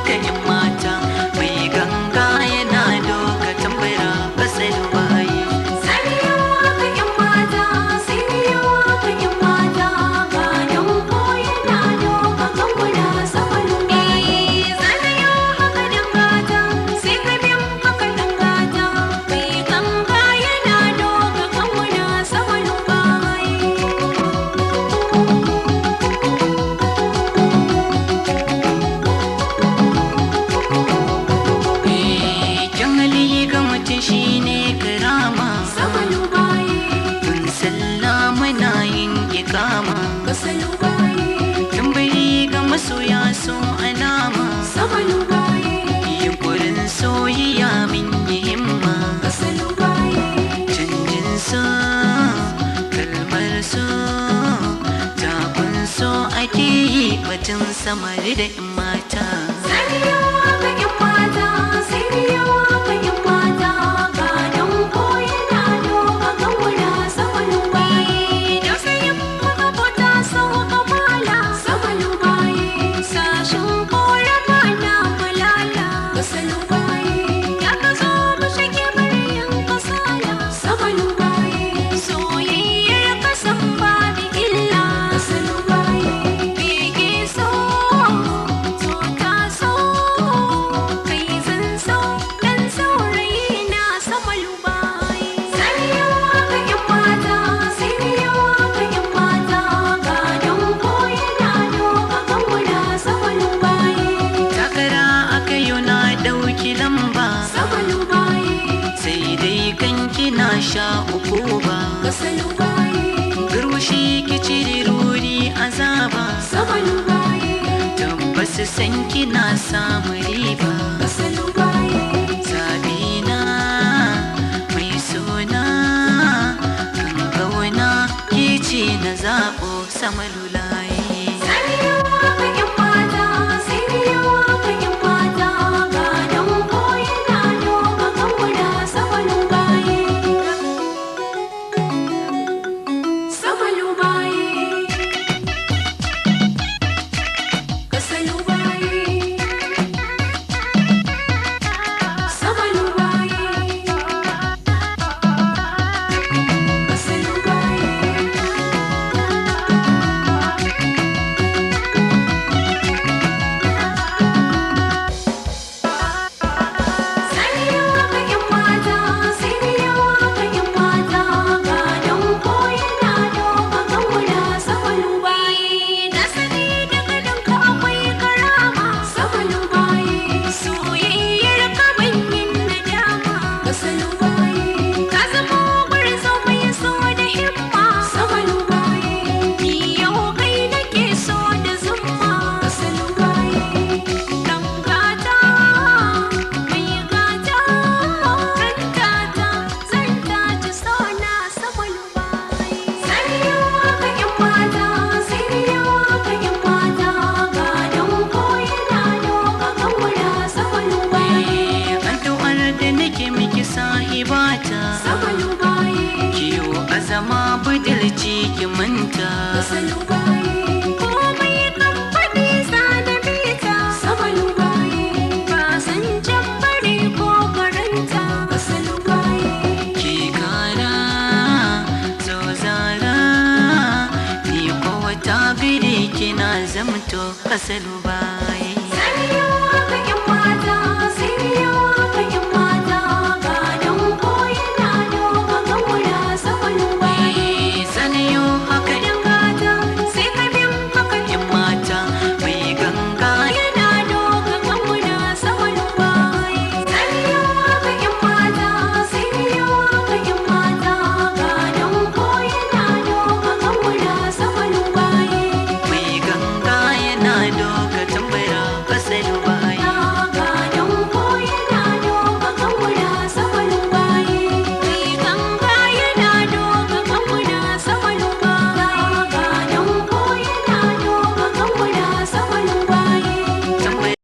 haka yan mata mai ganga yana doka tambara kasar bayi. Saniya haka yan mata, siniya haka yan mata, gadon ko yana doka ganguna saman bayi. Saniya haka dangata, sai ka bin haka dangata, mai ganga yana doka ganguna saman bayi. Kyan hali ga mutum shine karama, Saman bayi, kun sallama na yin ikama. kasan bayi, Tambari ga masoya so alama, saman bayi, yunkurin soyayya min yi himma. kasan bayi. Canjin so, kalmar so, takun so ake yi batun samari da 'yan mata. Saniya haka yan mata, siniya haka yan mata, gadon ko yana doka ganguna saman bayi. Dausayin makabota sau kamala saman bayi, sashen korama na malala kasan bayi. Ya ka zo mu shige baryan kasala saman bayi, soyayyar kasan babu illa kasan bayi. Bege so, so ta so, kai zan so, dan saurayi na saman bayi. Saniya haka yan mata, siniya haka yan mata, gadon ko yana doka ganguna saman bayi. Takara aka yi na ɗauki lamba, Saman bayi, sai dai kanki na sha uku ba. kasan bayi, Garwashi ki cire ruri azaba, saman bayi, tabbas san kina samu riba. kasan bayi. Sabina mai suna kan gauna ke ce na zaɓo sama lulayi. Saniya haka yan mata, siniya haka yan mata, gadon ko yana doka ganguna saman bayi. Saman bayi, kasan bayi, saman bayi, kasan bayi. Saniya haka yan mata, siniya haka yan mata, gadon ko yana doka ganguna saman bayi. Na sani daga danka akwai karama saman bayi, soyayyar ka banyin nadama kasan bayi. Ka zama gwarzo mai so da himma saman bayi, ni yau kai nake so da zumma kasan bayi. Dan gata, mai gata, ran gata, zan taji sona saman bayi. Saniya haka yan mata, siniya haka yan mata, gadon ko yana doka ganguna saman bayi. Addu'ar da nake miki sahibata, Saman bayi, kiyo azama budilci ki manta. kasan bayi, komai kan faɗi sada bita saman bayi, ba san can bari ko karanta kasan bayi. Ki kara zo zara, ni ko wata gare kina zamto kasalu ba.